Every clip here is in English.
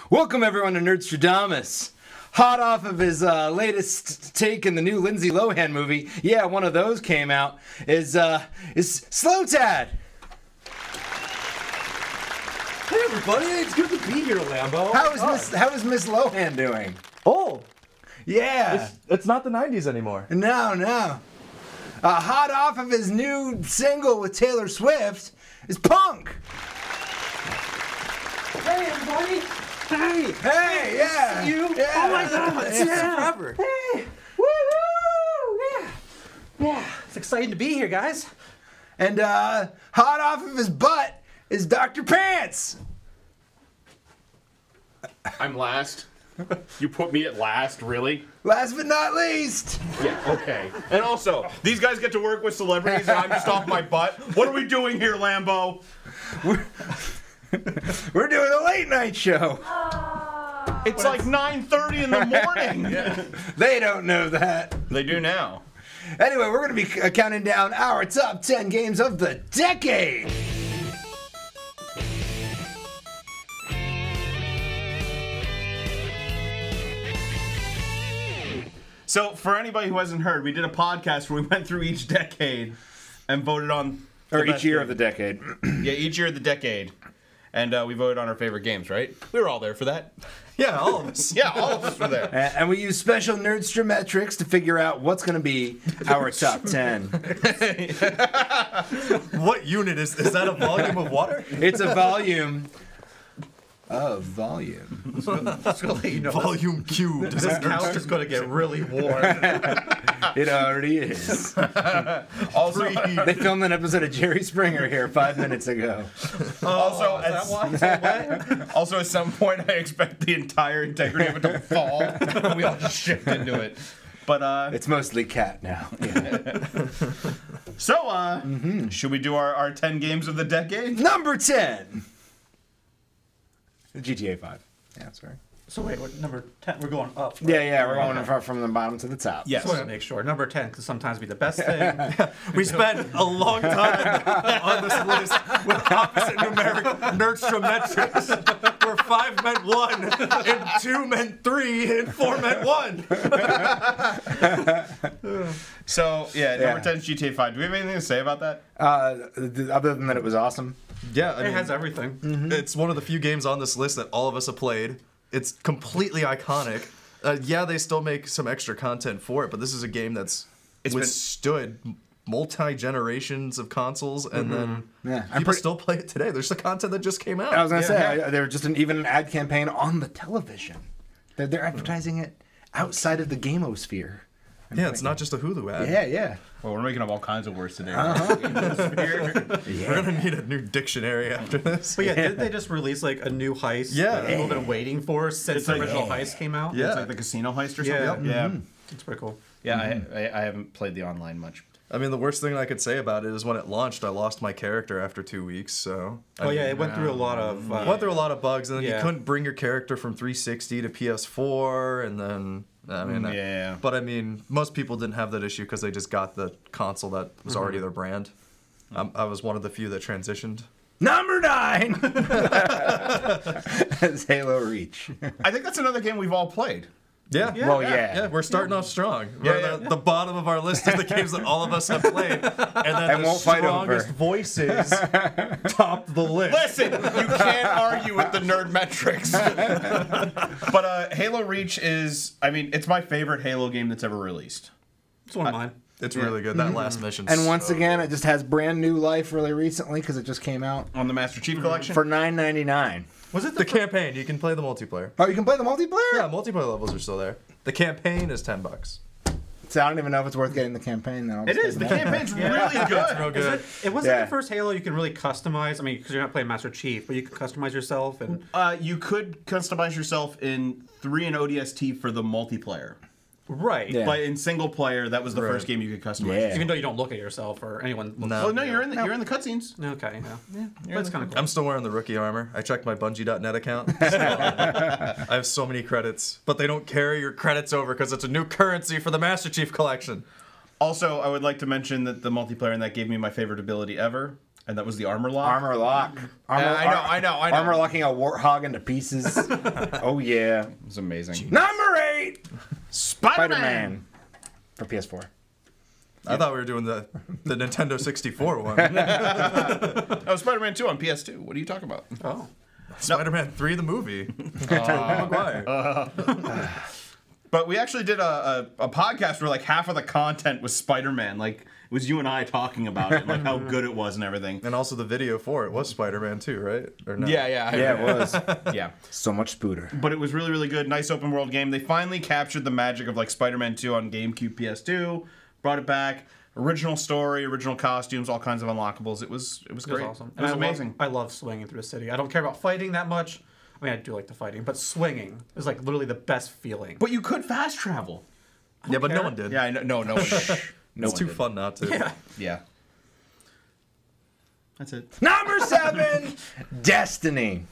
Welcome everyone to Nerdstrodamus. Hot off of his latest take in the new Lindsay Lohan movie, yeah, one of those came out, is Slow Tad. Hey everybody, it's good to be here, Lambo. How is Miss Lohan doing? Oh, Yeah. it's not the 90s anymore. No. Hot off of his new single with Taylor Swift is Punk. Hey everybody! Hey! Hey, yeah. You? Yeah. Oh my God! It's forever. Hey! Woohoo! Yeah. It's exciting to be here, guys. And hot off of his butt is Dr. Pants. I'm last. You put me at last, really? Last but not least. Yeah, okay. And also, these guys get to work with celebrities and I'm just off my butt. What are we doing here, Lambo? We're doing a late night show. It's like 9:30 in the morning. They don't know that. They do now. Anyway, we're going to be counting down our top 10 games of the decade. So, for anybody who hasn't heard, we did a podcast where we went through each decade and voted on... Or each year of the decade. Yeah, each year of the decade. And we voted on our favorite games, right? We were all there for that. Yeah, all of us. Yeah, all of us were there. And we use special Nerdstrometrics to figure out what's going to be our top 10. What unit is that? A volume of water? It's a volume of volume. Just gonna let you know. Volume cubed. This couch is gonna get really warm. It already is. Also, They filmed an episode of Jerry Springer here 5 minutes ago. also, Is that why? Is that why? Also, at some point, I expect the entire integrity of it to fall. And we all just shift into it. But, It's mostly cat now. Yeah. so, should we do our 10 games of the decade? Number 10. GTA 5. Yeah, sorry. So wait, what, number 10? We're going up. Right? Yeah, we're going from the bottom to the top. Yes. Just want to make sure. Number 10 could sometimes be the best thing. We spent a long time on this list with opposite numeric Nerdstrometrics, where 5 meant 1, and 2 meant 3, and 4 meant 1. So, number 10 is GTA 5. Do we have anything to say about that? Other than that, it was awesome. Yeah, I It mean, has everything. it's one of the few games on this list that all of us have played. It's completely iconic. Yeah, they still make some extra content for it, but this is a game that's withstood multi-generations of consoles, and then people still play it today. There's the content that just came out. I was going to say, there was just even an ad campaign on the television. They're advertising it outside of the gameosphere. Yeah, it's not just a Hulu ad. Yeah. Well, we're making up all kinds of words today. We're gonna need a new dictionary after this. But yeah, didn't they just release like a new heist Yeah. that people have been waiting for since the original heist came out? Yeah. It's like the casino heist or Yeah. something? Yeah. It's pretty cool. Yeah, I haven't played the online much. I mean, the worst thing I could say about it is when it launched, I lost my character after 2 weeks. So Oh yeah, it went through a lot of... went through a lot of bugs, and then you Yeah. couldn't bring your character from 360 to PS4, and then I mean, Yeah. But I mean, most people didn't have that issue because they just got the console that was already their brand. I was one of the few that transitioned. Number 9 is Halo Reach. I think that's another game we've all played. Yeah. Well, yeah. We're starting off strong. Yeah, The bottom of our list is the games that all of us have played, and then And the won't fight over. strongest voices top the list. Listen, you can't argue with the Nerdmetrics. But Halo Reach is, I mean, it's my favorite Halo game that's ever released. It's one of mine. It's really good. That last mission. And once again, it just has brand new life really recently because it just came out On the Master Chief Collection? for $9.99. Was it the campaign, you can play the multiplayer. Oh, you can play the multiplayer? Yeah, multiplayer levels are still there. The campaign is $10. So I don't even know if it's worth getting the campaign now. It is. The campaign's really good. Real good. It wasn't Yeah. the first Halo you can really customize. I mean, because you're not playing Master Chief, but you can customize yourself and... You could customize yourself in 3 and ODST for the multiplayer. Right. Yeah. But in single player, that was the Right. first game you could customize. Yeah. Even though you don't look at yourself or anyone looks No. Oh no, you're in the cutscenes. Okay, yeah. But it's kind of cool. I'm still wearing the rookie armor. I checked my Bungie.net account. I have so many credits, but they don't carry your credits over because it's a new currency for the Master Chief Collection. Also, I would like to mention that the multiplayer in that gave me my favorite ability ever. And that was the armor lock? Armor lock. I know. Armor locking a warthog into pieces. Oh, yeah. It was amazing. Number 8! Spider-Man! Spider-Man. For PS4. I thought we were doing the Nintendo 64 one. Oh, Spider-Man 2 on PS2. What are you talking about? Oh. Spider-Man 3, the movie. Tobey Maguire. But we actually did a podcast where like half of the content was Spider-Man. Like, it was you and I talking about it, like how good it was and everything. And also the video for it was Spider-Man 2, right? Or no? Yeah. Yeah, it was. Yeah. So much spooter. But it was really, really good. Nice open world game. They finally captured the magic of like Spider-Man 2 on GameCube, PS2, brought it back. Original story, original costumes, all kinds of unlockables. It was great. It was awesome. It was amazing. I love swinging through the city. I don't care about fighting that much. I mean, I do like the fighting, but swinging is like literally the best feeling. But you could fast travel. Yeah, but no care. one did. Yeah, I know. No, no one did. It's too fun not to. Yeah. Yeah. That's it. Number 7! Destiny.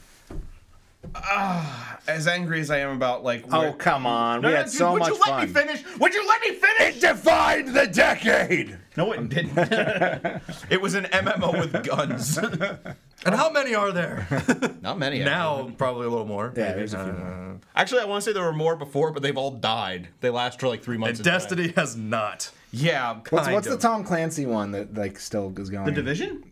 As angry as I am about like. Oh, come on. We had dude, so much Would you let fun. me finish? Would you let me finish? It defined the decade! No, it didn't. It was an MMO with guns. And how many are there? Not many. Now, probably a little more. Yeah, maybe. there's a few more. Actually, I want to say there were more before, but they've all died. They last for like 3 months. And Destiny has not. Yeah. What's the of. Tom Clancy one that like still is going? The Division?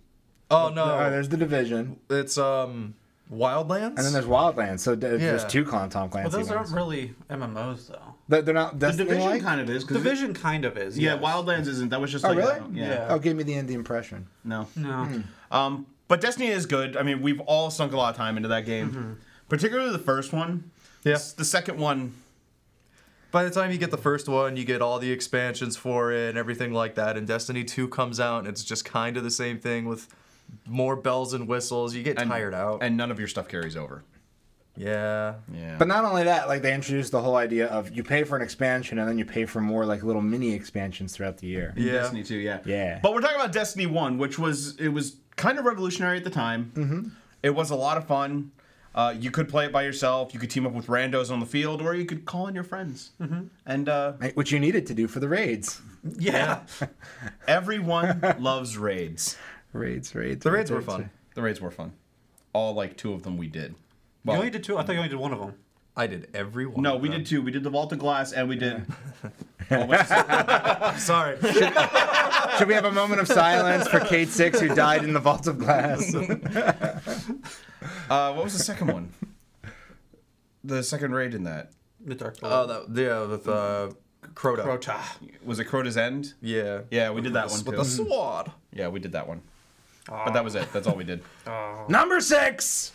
Oh, no. There's The Division. It's Wildlands? And then there's Wildlands. So there's Yeah. 2 Tom Clancy But those ones. aren't really MMOs, though. They're not The Destiny Division like? kind of is. 'cause Division kind of is. Yeah, yes. Wildlands isn't. That was just Oh, like. really? Yeah. Oh, gave me the indie impression. No. No. But Destiny is good. I mean, we've all sunk a lot of time into that game. Particularly the first one. Yeah. The second one. By the time you get the first one, you get all the expansions for it and everything like that. And Destiny 2 comes out, and it's just kind of the same thing with more bells and whistles. You get tired out. And none of your stuff carries over. Yeah. Yeah. But not only that, like they introduced the whole idea of you pay for an expansion and then you pay for more like little mini expansions throughout the year. Yeah. Destiny 2, yeah. Yeah. But we're talking about Destiny 1, which was kind of revolutionary at the time. It was a lot of fun. You could play it by yourself. You could team up with randos on the field, or you could call in your friends. And Which you needed to do for the raids. Yeah. everyone loves raids. Raids. The raids were fun. The raids were fun. All like 2 of them we did. You only did 2? I thought you only did one of them. I did every one. No, of we them. did 2. We did the Vault of Glass, and we did. Sorry. Should we have a moment of silence for Kate 6 who died in the Vault of Glass? What was the second one? The second raid in that. The Dark Oh, with Crota. Crota. Was it Crota's End? Yeah. Yeah, we did that one With too. the sword. Yeah, we did that one. But that was it. That's all we did. Number 6!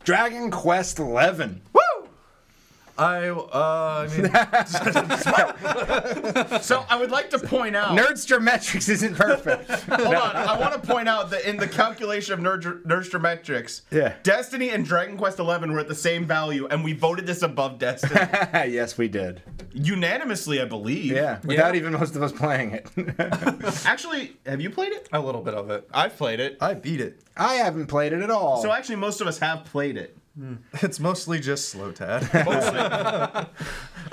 Dragon Quest 11. I mean, So I would like to point out. Nerdstrometrics isn't perfect. Hold on. I want to point out that in the calculation of Nerdstrometrics, Yeah. Destiny and Dragon Quest XI were at the same value, and we voted this above Destiny. Yes, we did. Unanimously, I believe. Yeah, without even most of us playing it. Actually, have you played it? A little bit of it. I've played it. I beat it. I haven't played it at all. So actually, most of us have played it. It's mostly just slow tad. Mostly. I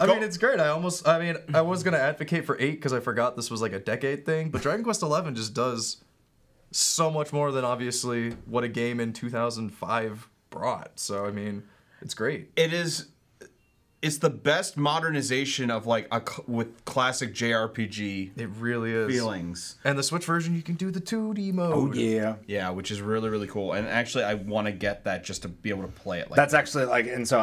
mean, it's great. I was gonna advocate for 8 because I forgot this was like a decade thing, but Dragon Quest 11 just does so much more than obviously what a game in 2005 brought. So I mean, it's great. It is. It's the best modernization of like with classic JRPG It really is. feelings. And the Switch version, you can do the 2D mode. oh yeah. Yeah, which is really, really cool. And actually, I want to get that just to be able to play it. Like That's actually like, and so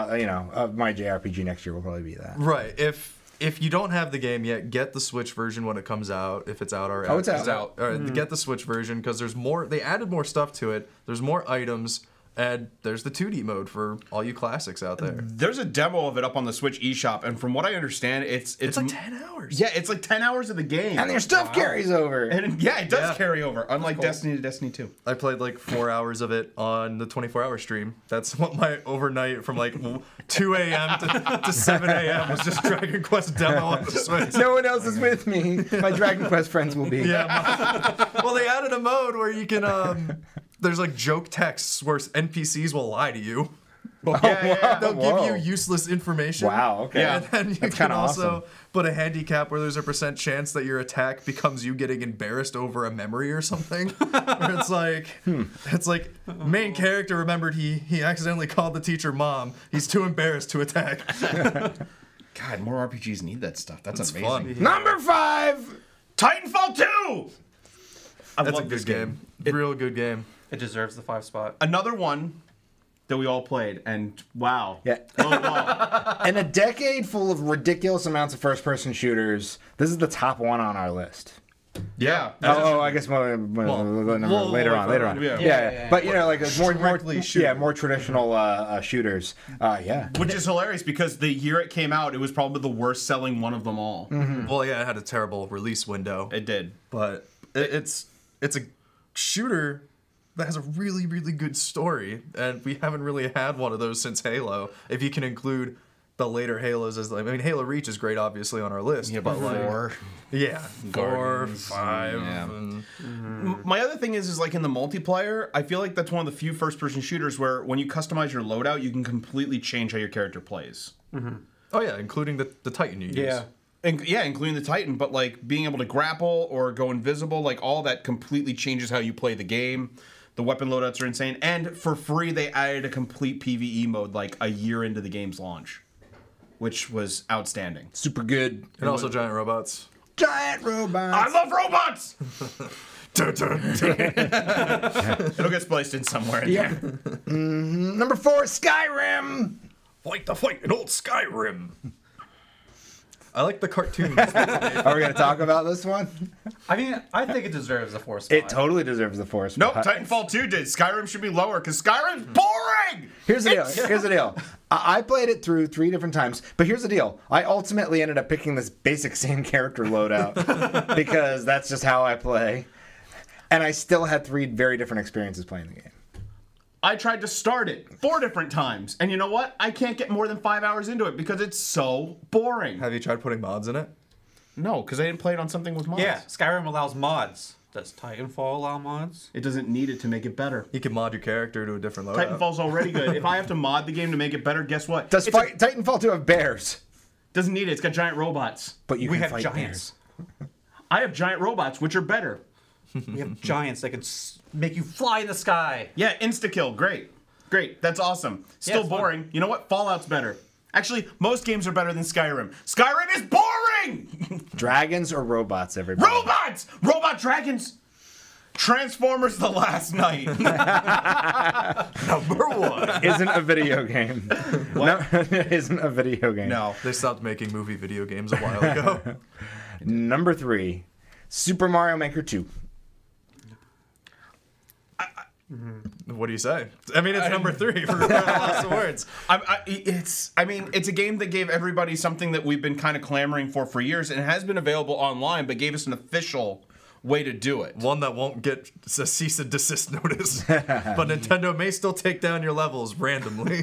my JRPG next year will probably be that. Right. If you don't have the game yet, get the Switch version when it comes out. If it's out already. Oh, it's out. It's out. All right, get the Switch version because there's more. They added more stuff to it. There's more items. And there's the 2D mode for all you classics out there. There's a demo of it up on the Switch eShop, and from what I understand, it's It's like 10 hours. Yeah, it's like 10 hours of the game. And their stuff carries over. And yeah, it does Yeah. carry over, unlike cool. Destiny to Destiny 2. I played like 4 hours of it on the 24-hour stream. That's what my overnight from like 2 a.m. to 7 a.m. was just Dragon Quest demo on the Switch. No one else is with me. My Dragon Quest friends will be. Yeah. Well, they added a mode where you can there's like joke texts where NPCs will lie to you. They'll give you useless information. Wow, okay. And then you That's can kinda also awesome. put a handicap where there's a % chance that your attack becomes you getting embarrassed over a memory or something. Where it's like, main character remembered he accidentally called the teacher mom. He's too embarrassed to attack. God, more RPGs need that stuff. That's amazing. Fun. Number 5. Titanfall 2! That's a good game. Real good game. It deserves the 5 spot. Another one that we all played, and wow. Yeah. Oh, wow. In a decade full of ridiculous amounts of first-person shooters, this is the top one on our list. Yeah. I guess later on. Yeah. But you know, like more traditional shooters. Which is hilarious because the year it came out, it was probably the worst selling one of them all. Well, yeah, it had a terrible release window. It did. But it's a shooter that has a really, really good story, and we haven't really had one of those since Halo. If you can include the later Halos as Halo Reach is great, obviously, on our list. Yeah, but like, 4. Yeah, 4, Guardians, 5. yeah. And My other thing is like in the multiplayer, I feel like that's one of the few first-person shooters where when you customize your loadout, you can completely change how your character plays. oh yeah, including the Titan you use. Including the Titan, but like being able to grapple or go invisible, like all that completely changes how you play the game. The weapon loadouts are insane, and for free they added a complete PvE mode like a year into the game's launch, which was outstanding. Super good. And also giant robots. Giant robots. I love robots. Dun, dun, dun. It'll get spliced in somewhere. In there. Number 4, Skyrim. Fight the fight in old Skyrim. I like the cartoons. Are we gonna talk about this one? I mean, I think it deserves the 4 spot. It totally deserves the 4 Nope, spot. Titanfall 2 did. Skyrim should be lower because Skyrim's boring. Here's the deal. I played it through 3 different times, but here's the deal. I ultimately ended up picking this basic same character loadout because that's just how I play. And I still had 3 very different experiences playing the game. I tried to start it 4 different times, and you know what? I can't get more than 5 hours into it because it's so boring. Have you tried putting mods in it? No, because I didn't play it on something with mods. Yeah, Skyrim allows mods. Does Titanfall allow mods? It doesn't need it to make it better. You can mod your character to a different loadout. Titanfall's already good. If I have to mod the game to make it better, guess what? Does Titanfall 2 have bears? Doesn't need it. It's got giant robots. But We can have fight giants. I have giant robots, which are better. We have giants that can make you fly in the sky. Yeah, insta-kill. Great. That's awesome. Still it's fun. boring. You know what? Fallout's better. Actually, most games are better than Skyrim. Skyrim is boring! Dragons or robots, everybody? Robots! Robot dragons! Transformers The Last Night. Number 1. Isn't a video game. No, isn't a video game. No. They stopped making movie video games a while ago. Number 3, Super Mario Maker 2. What do you say? I mean, it's number 3 for lots of words. It's a game that gave everybody something that we've been kind of clamoring for years, and it has been available online, but gave us an official way to do it. One that won't get a cease and desist notice. But Nintendo may still take down your levels randomly.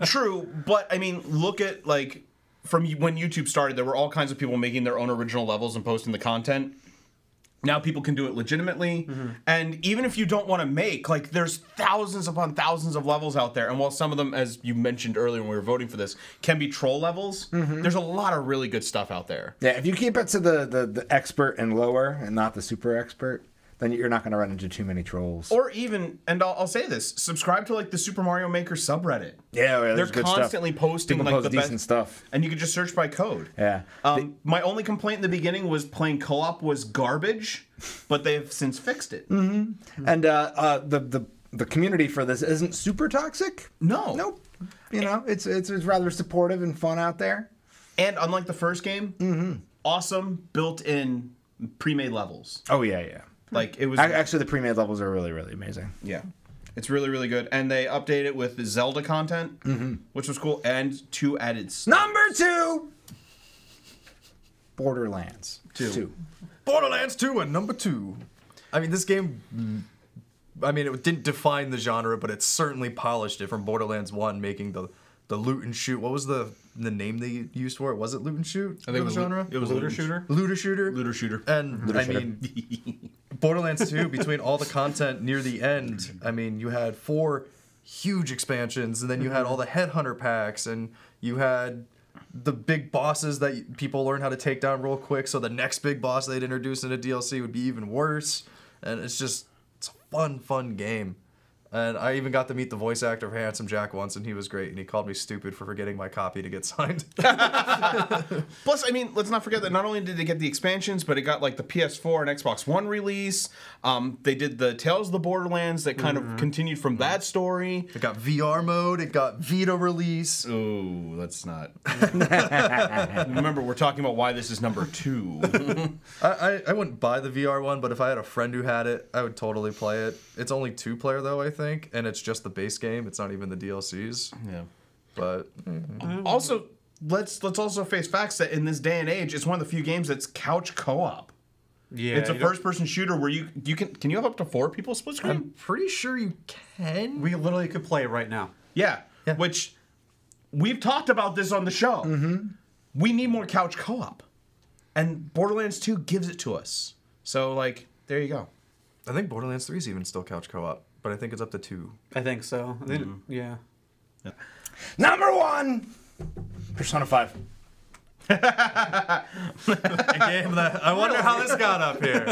True, but I mean, look at like from when YouTube started, there were all kinds of people making their own original levels and posting the content. Now people can do it legitimately, and even if you don't want to make, like, there's thousands upon thousands of levels out there, and while some of them, as you mentioned earlier when we were voting for this, can be troll levels, there's a lot of really good stuff out there. Yeah, if you keep it to the expert and lower and not the super expert, then you're not going to run into too many trolls. Or even, and I'll say this, subscribe to like the Super Mario Maker subreddit. Yeah, they're good constantly stuff. posting People like post the decent best stuff, and you can just search by code. Yeah. My only complaint in the beginning was playing co-op was garbage, but they've since fixed it. And the community for this isn't super toxic. No. Nope. You know, it's rather supportive and fun out there. And unlike the first game, awesome built-in pre-made levels. Oh yeah. Like it was Actually, the pre-made levels are really, really amazing. Yeah. It's really, really good. And they updated it with the Zelda content, which was cool, and 2 added stuff. Number 2, Borderlands 2. Borderlands 2 and number 2. I mean, this game, it didn't define the genre, but it certainly polished it from Borderlands 1, making the loot and shoot. What was the name they used for it? Was it loot and shoot? I think it was genre. It was Looter shooter. Looter shooter. Looter shooter. And Looter I shooter. mean, Borderlands 2, between all the content near the end, I mean, you had 4 huge expansions, and then you had all the headhunter packs, and you had the big bosses that people learn how to take down real quick, so the next big boss they'd introduce in a DLC would be even worse. And it's a fun game. And I even got to meet the voice actor of Handsome Jack once, and he was great, and he called me stupid for forgetting my copy to get signed. Plus, I mean, let's not forget that not only did they get the expansions, but it got like the PS4 and Xbox One release. They did the Tales of the Borderlands that kind of continued from that story. It got VR mode, it got Vita release. Ooh, let's not. Remember, we're talking about why this is number 2. I wouldn't buy the VR one, but if I had a friend who had it, I would totally play it. It's only 2-player though, I think, and it's just the base game. It's not even the DLCs. Yeah. But also, let's also face facts that in this day and age, it's one of the few games that's couch co-op. Yeah, it's a first-person shooter where you can you have up to 4 people split screen? I'm pretty sure you can. We literally could play it right now. Yeah. Which we've talked about this on the show. We need more couch co-op, and Borderlands 2 gives it to us. So like, there you go. I think Borderlands 3 is even still couch co-op, but I think it's up to 2. I think so. Yeah. Number 1, Persona 5. A game that I wonder how this got up here.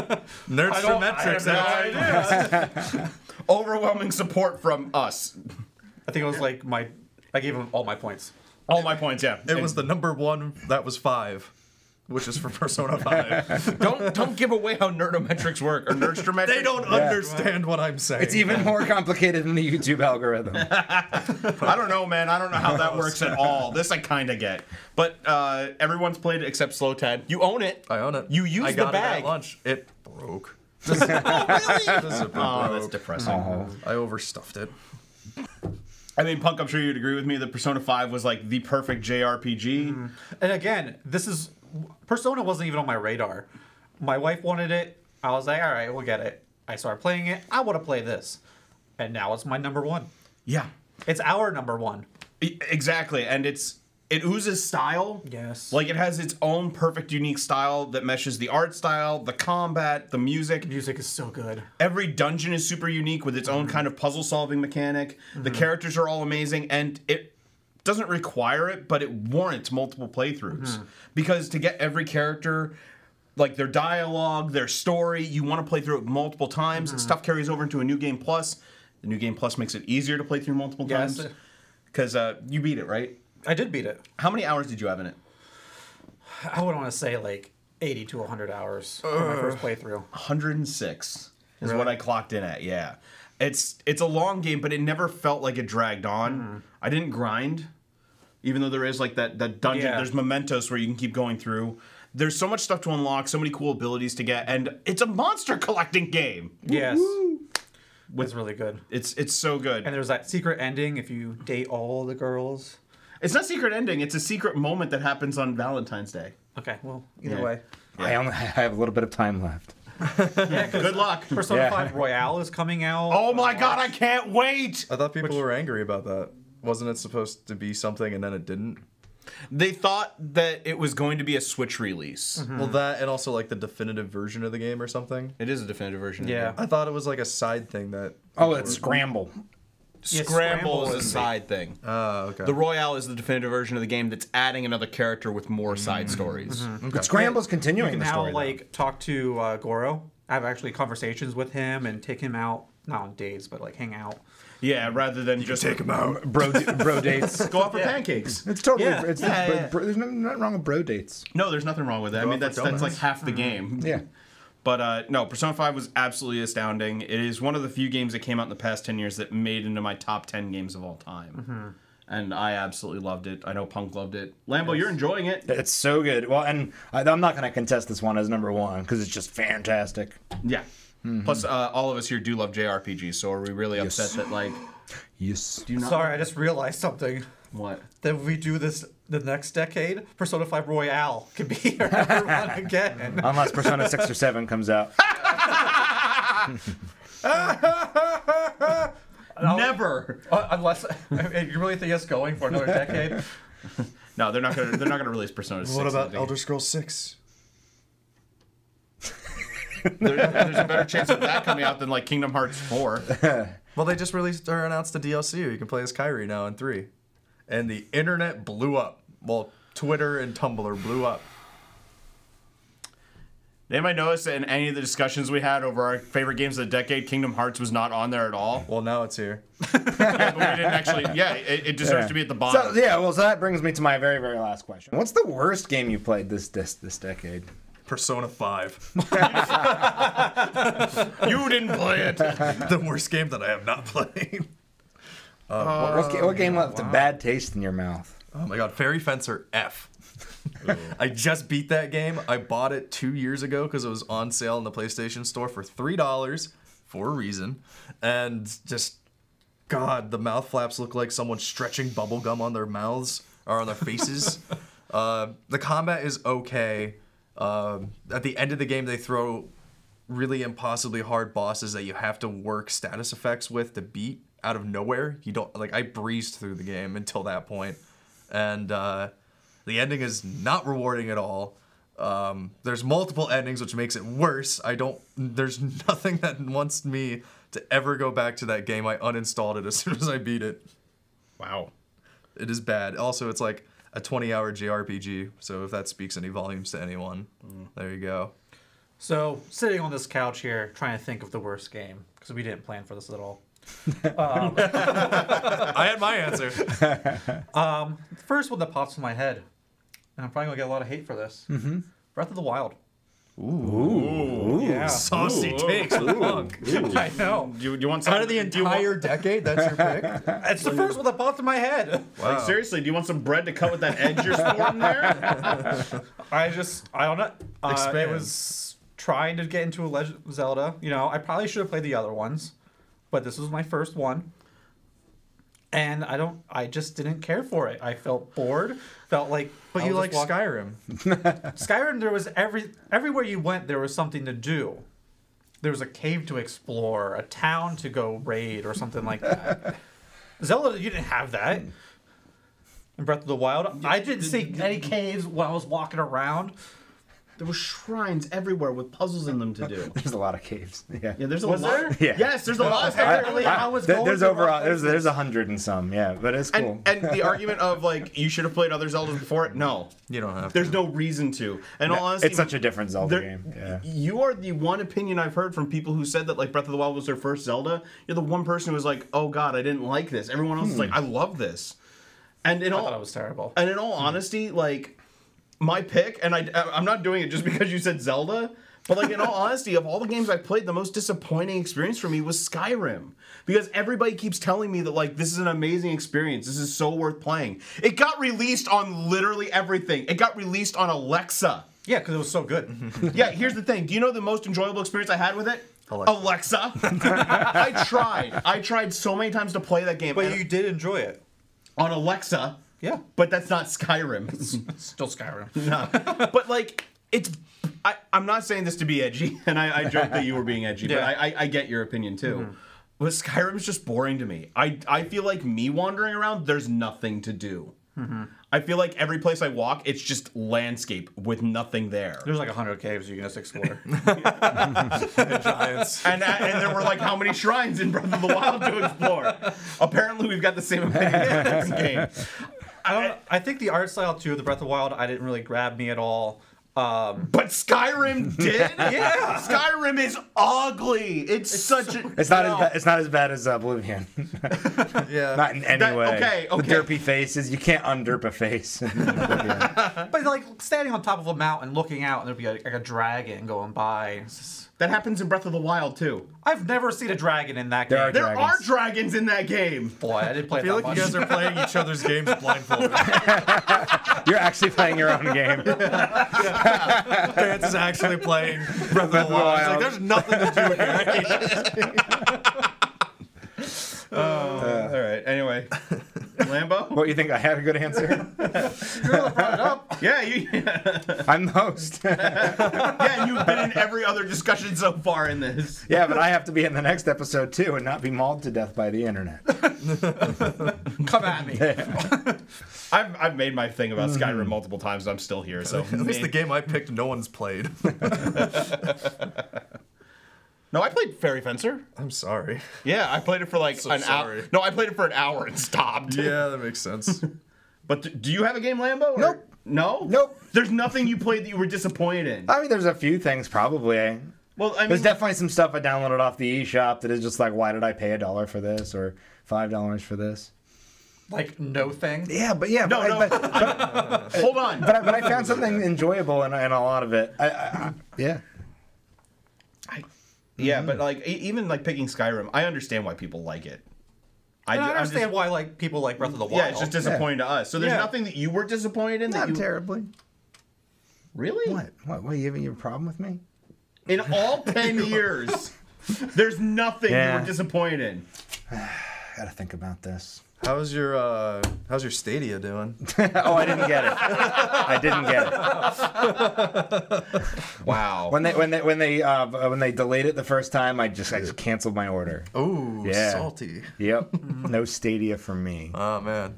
Nerdstrometrics. Overwhelming support from us. I think it was like I gave him all my points. All my points, yeah. It was the number 1 that was 5, which is for Persona 5. Don't give away how Nerdometrics work or Nerdstrometrics. They don't understand what I'm saying. It's even more complicated than the YouTube algorithm. I don't know, man. I don't know how that works at all. This I kind of get. But everyone's played it except Slow Tad. You own it. I own it. You use I the got bag. it at lunch. It broke. Oh, really? This is That's depressing. I overstuffed it. I mean, Punk, I'm sure you'd agree with me that Persona 5 was like the perfect JRPG. And again, Persona wasn't even on my radar. My wife wanted it. I was like, all right, we'll get it. I started playing it. I want to play this. And now it's my number 1. Yeah. It's our number 1. Exactly. And it oozes style. Yes. Like, it has its own perfect, unique style that meshes the art style, the combat, the music. Music is so good. Every dungeon is super unique with its own kind of puzzle-solving mechanic. The characters are all amazing, and it doesn't require it, but it warrants multiple playthroughs. Because to get every character, like their dialogue, their story, you want to play through it multiple times. Stuff carries over into a New Game Plus. The New Game Plus makes it easier to play through multiple times. Because you beat it, right? I did beat it. How many hours did you have in it? I would want to say like 80 to 100 hours for my first playthrough. 106 is what I clocked in at, yeah. It's a long game, but it never felt like it dragged on. I didn't grind, even though there is like that dungeon. Yeah. There's mementos where you can keep going through. There's so much stuff to unlock, so many cool abilities to get, and it's a monster collecting game. Yes. It's really good. It's so good. And there's that secret ending if you date all the girls. It's not secret ending. It's a secret moment that happens on Valentine's Day. Okay, well, either way. I have a little bit of time left. Yeah, Good luck. Persona 5 Royale is coming out. Oh my god, I can't wait! I thought people were angry about that. Wasn't it supposed to be something and then it didn't? They thought that it was going to be a Switch release. Well, that and also like the definitive version of the game or something. It is a definitive version. Yeah. Of the game. I thought it was like a side thing that. Oh, it's Scramble. Yeah, Scramble Scramble is a side thing. Oh, okay. The Royale is the definitive version of the game that's adding another character with more side stories. But Scramble's continuing You the can now story. talk to Goro. I have actually conversations with him and take him out, not on dates, but like hang out. Yeah, rather than just take him out. bro dates. go out for pancakes. It's totally. Yeah. It's there's nothing wrong with bro dates. No, there's nothing wrong with that. I mean, out for that's like donuts. half the game. Yeah. But no, Persona 5 was absolutely astounding. It is one of the few games that came out in the past 10 years that made into my top 10 games of all time. And I absolutely loved it. I know Punk loved it. Lambo, you're enjoying it. It's so good. Well, and I'm not going to contest this one as number 1 because it's just fantastic. Yeah. Plus, all of us here do love JRPGs, so are we really upset that, like... Yes. Do you not Sorry, I just realized something. What? That if we do this the next decade, Persona 5 Royale could be our number 1 again. Unless Persona 6 or 7 comes out. Never! Unless you really think it's going for another decade. No, they're not gonna release Persona 6. What about Elder Scrolls 6? There's a better chance of that coming out than like Kingdom Hearts 4. Well, they just released or announced a DLC. You can play as Kyrie now in 3. And the internet blew up. Well, Twitter and Tumblr blew up. Anybody notice in any of the discussions we had over our favorite games of the decade, Kingdom Hearts was not on there at all? Well, now it's here. Yeah, but we didn't actually. Yeah, it deserves to be at the bottom. So that brings me to my very, very last question. What's the worst game you played this decade? Persona 5. You didn't play it. The worst game that I have not played. What game left a bad taste in your mouth? Oh my god, Fairy Fencer F. I just beat that game. I bought it 2 years ago because it was on sale in the PlayStation Store for $3 for a reason. And just, God, the mouth flaps look like someone stretching bubble gum on their mouths or on their faces. The combat is okay. At the end of the game, they throw really impossibly hard bosses that you have to work status effects with to beat out of nowhere. You don't, like, I breezed through the game until that point. And, the ending is not rewarding at all. There's multiple endings, which makes it worse. There's nothing that wants me to ever go back to that game. I uninstalled it as soon as I beat it. Wow. It is bad. Also, it's like a 20-hour JRPG, so if that speaks any volumes to anyone, there you go. So, sitting on this couch here, trying to think of the worst game, because we didn't plan for this at all. I had my answer. The first one that pops in my head, and I'm probably going to get a lot of hate for this. Breath of the Wild. Ooh. Yeah. Saucy takes. Fuck. I know. You want some Out of the entire decade, that's your pick? It's the first one that popped in my head. Wow. Like, seriously, do you want some bread to cut with that edge you're sporting there? I don't know. Expand. It was trying to get into a Legend of Zelda. You know, I probably should have played the other ones, but this was my first one. And I just didn't care for it. I felt bored. Felt like. But you like Skyrim. Skyrim, there was everywhere you went, there was something to do. There was a cave to explore, a town to go raid, or something like that. Zelda, you didn't have that. In Breath of the Wild, I didn't see any caves when I was walking around. There were shrines everywhere with puzzles in them to do. There's a lot of caves. Yeah. Yeah, there's a Was lot. there? Yeah. Yes, there's a lot. Apparently, I was going There's to over wrong places. there's 100 and some. Yeah, but it's cool. And the argument of like you should have played other Zeldas before it. No, You don't have there's to. no reason to. And all honesty, It's such a different Zelda there- game. Yeah. You are the one opinion I've heard from people who said that like Breath of the Wild was their first Zelda. You're the one person who was like, "Oh God, I didn't like this." Everyone else is like, "I love this." And in I all, thought it was terrible. And in all honesty, like my pick, and I'm not doing it just because you said Zelda, but like in all honesty, of all the games I played, the most disappointing experience for me was Skyrim. Because everybody keeps telling me that like this is an amazing experience. This is so worth playing. It got released on literally everything. It got released on Alexa. Yeah, because it was so good. Yeah, here's the thing. Do you know the most enjoyable experience I had with it? Alexa. I tried so many times to play that game But you did enjoy it. on Alexa. Yeah. But that's not Skyrim. Still Skyrim. No. But like it's I'm not saying this to be edgy, and I joke that you were being edgy, Yeah. but I get your opinion too. But Skyrim's just boring to me. I feel like me wandering around, there's nothing to do. I feel like every place I walk, it's just landscape with nothing there. There's like 100 caves you can just explore. Giants. And there were like how many shrines in Breath of the Wild to explore? Apparently, we've got the same opinion on this game. I think the art style too of the Breath of the Wild, I didn't really grab me at all. But Skyrim did. Yeah. Skyrim is ugly. It's such a. It's not as bad as Oblivion. Yeah. Not in any That- way. okay. The derpy faces. You can't underp a face. But like standing on top of a mountain, looking out, and there'd be like a dragon going by. It's just- That happens in Breath of the Wild too. I've never seen a dragon in that There game. are There Dragons. are dragons in that game. Boy, I didn't play I feel that like much. you guys are playing each other's games blindfolded. You're actually playing your own game. Vance is actually playing Breath of the Wild. He's like, there's nothing to do here. All right. Anyway, Lambo. What, you think I had a good answer? You're the one brought it up. Yeah, I'm the host. yeah. You've been in every other discussion so far in this. Yeah, but I have to be in the next episode too and not be mauled to death by the internet. Come at me. I've made my thing about Skyrim multiple times, and I'm still here. So At least the game I picked, no one's played. No, I played Fairy Fencer. I'm sorry. Yeah, I played it for like an hour. sorry. No, I played it for an hour and stopped. Yeah, that makes sense. But do you have a game, Lambo? Nope. No? Nope. There's nothing you played that you were disappointed in. I mean, there's a few things probably. Well, I mean, There's definitely some stuff I downloaded off the eShop that is just like, why did I pay $1 for this or $5 for this? Like no thing. Yeah, but hold on. but I found something enjoyable in a lot of it. Yeah. Yeah, but like even like picking Skyrim, I understand why people like it. I understand why like people like Breath of the Wild. Yeah, it's just disappointing to us. So there's nothing that you were disappointed in. Not terribly. Really? What? You having a problem with me? In all 10 years, there's nothing you were disappointed in. Gotta think about this. How's your Stadia doing? Oh, I didn't get it. I didn't get it. Wow. When they delayed it the first time, I just canceled my order. Oh, Yeah. salty. Yep. No Stadia for me. Oh man.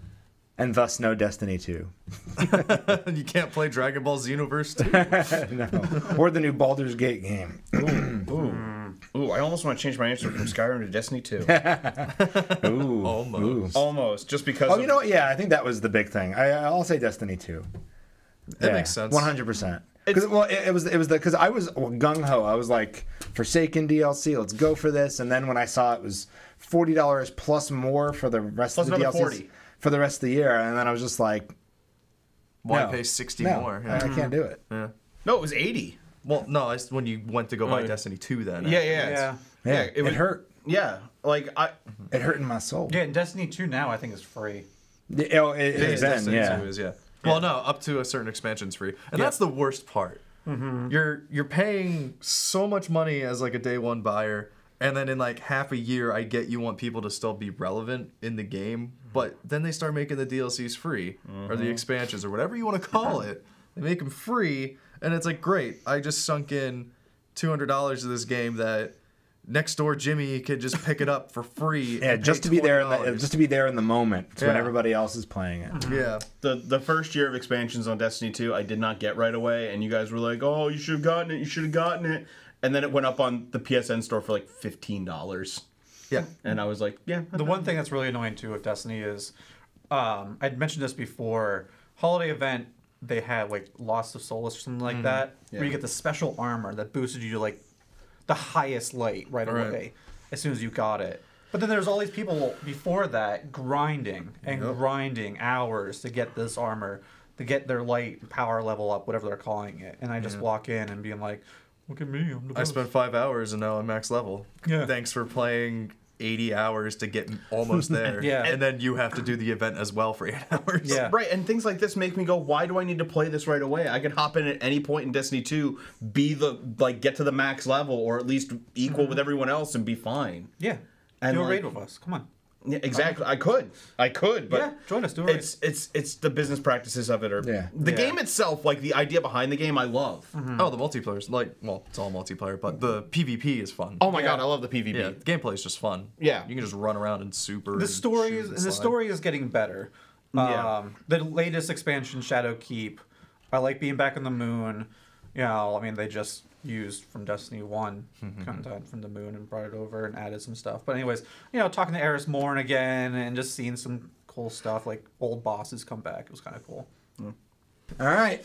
And thus no Destiny 2. You can't play Dragon Ball Xenoverse 2? No. Or the new Baldur's Gate game. Ooh, I almost want to change my answer from Skyrim to Destiny 2. Ooh. Almost. Almost, just because. Oh, you know what? Yeah, I think that was the big thing. I'll say Destiny 2. That makes sense. 100%. Because I was gung ho. I was like, Forsaken DLC, let's go for this. And then when I saw it was $40 plus more for the rest of the DLCs 40 for the rest of the year, and then I was just like, Why no, pay 60 no, more? I can't do it. Yeah. No, it was 80. Well, no, when you went to go buy Destiny 2 then. Yeah. Yeah, it it hurt. Yeah, like It hurt in my soul. Yeah, and Destiny 2 now I think is free. It is then, Destiny yeah. 2 is, yeah. Well, no, up to a certain expansion's free. And that's the worst part. You're paying so much money as like a day one buyer, and then in like half a year I get you want people to still be relevant in the game, but then they start making the DLCs free or the expansions or whatever you want to call it. They make them free, and it's like, great, I just sunk in $200 to this game that next door Jimmy could just pick it up for free. Yeah, and just pay to be there $20. in the moment when Yeah. everybody else is playing it. Yeah. the first year of expansions on Destiny 2, I did not get right away, and you guys were like, "Oh, you should have gotten it. You should have gotten it." And then it went up on the PSN store for like $15. Yeah. And I was like, "Yeah." The one thing that's really annoying too with Destiny is, I'd mentioned this before. Holiday event, they had like Lost of Solus or something like that, where you get the special armor that boosted you to like the highest light right away as soon as you got it. But then there's all these people before that grinding hours to get this armor, to get their light power level up, whatever they're calling it. And I just walk in and being like, look at me, I'm the I best. spent 5 hours and now I'm max level. Yeah. Thanks for playing 80 hours to get almost there. Yeah. And then you have to do the event as well for 8 hours. Yeah. Right, and things like this make me go, why do I need to play this right away? I can hop in at any point in Destiny 2, get to the max level, or at least equal with everyone else and be fine. Yeah. And Do a like- raid with us. Come on. Yeah, exactly. I could, but Yeah, join us. Do a raid. it's the business practices of it, or Yeah. the Yeah. game itself, like the idea behind the game, I love. Oh, the multiplayer's it's all multiplayer, but the PvP is fun. Oh my god, I love the PvP. Yeah, the gameplay is just fun. Yeah. You can just run around and super. The story shoot is and the slide. story is getting better. Yeah. The latest expansion, Shadow Keep, I like being back on the moon. You know, I mean, they just used from Destiny 1 content from the moon and brought it over and added some stuff. But anyways, you know, talking to Eris Morn again and just seeing some cool stuff, like old bosses come back. It was kind of cool. All right.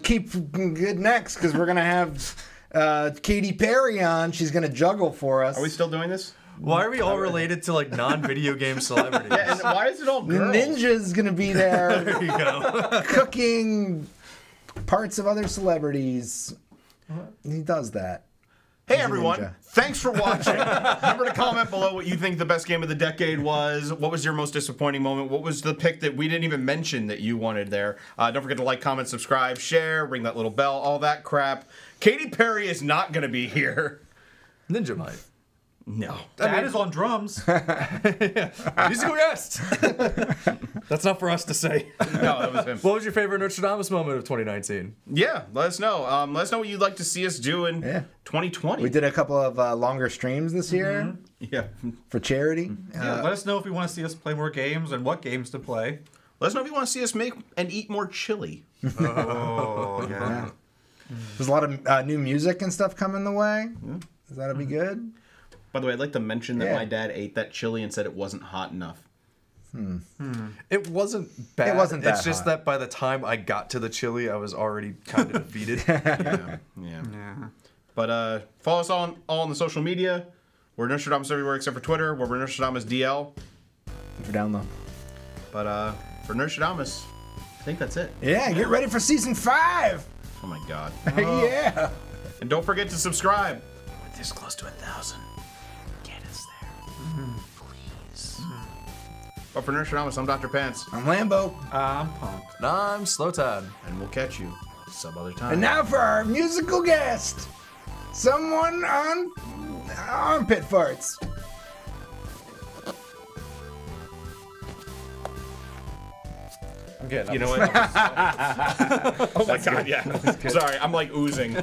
Keep good next because we're going to have Katy Perry on. She's going to juggle for us. Are we still doing this? Why are we all related to like non-video game celebrities? Yeah, and why is it all girls? Ninja's going to be there There you go. cooking parts of other celebrities. He does that. Hey He's a everyone, ninja. thanks for watching. Remember to comment below what you think the best game of the decade was. What was your most disappointing moment? What was the pick that we didn't even mention that you wanted there? Don't forget to like, comment, subscribe, share, ring that little bell, all that crap. Katy Perry is not going to be here. Ninja might. No. Dad is on drums. Musical guest. That's not for us to say. No, that was him. What was your favorite Nerdstrodamus moment of 2019? Yeah, let us know. Let us know what you'd like to see us do in 2020. We did a couple of longer streams this year Yeah. for charity. Yeah, let us know if you want to see us play more games and what games to play. Let us know if you want to see us make and eat more chili. Oh, yeah. There's a lot of new music and stuff coming the way. That'll be good. By the way, I'd like to mention that Yeah. my dad ate that chili and said it wasn't hot enough. It wasn't bad. It wasn't that It's just hot. that by the time I got to the chili, I was already kind of defeated. Yeah. Yeah. But follow us all on the social media. We're Nerdstrodamus everywhere except for Twitter, where we're Nerdstrodamus DL. For download. But for Nerdstrodamus, I think that's it. Yeah, get ready for season 5. Oh my god. Yeah. And don't forget to subscribe. We're this close to 1,000. Get us there. Please. But for Nerdstrodamus, I'm Dr. Pants. I'm Lambo. I'm pumped. And I'm Slow Todd. And we'll catch you some other time. And now for our musical guest. Someone on armpit farts. I'm getting You know what? Oh my god, yeah. Sorry, I'm like oozing.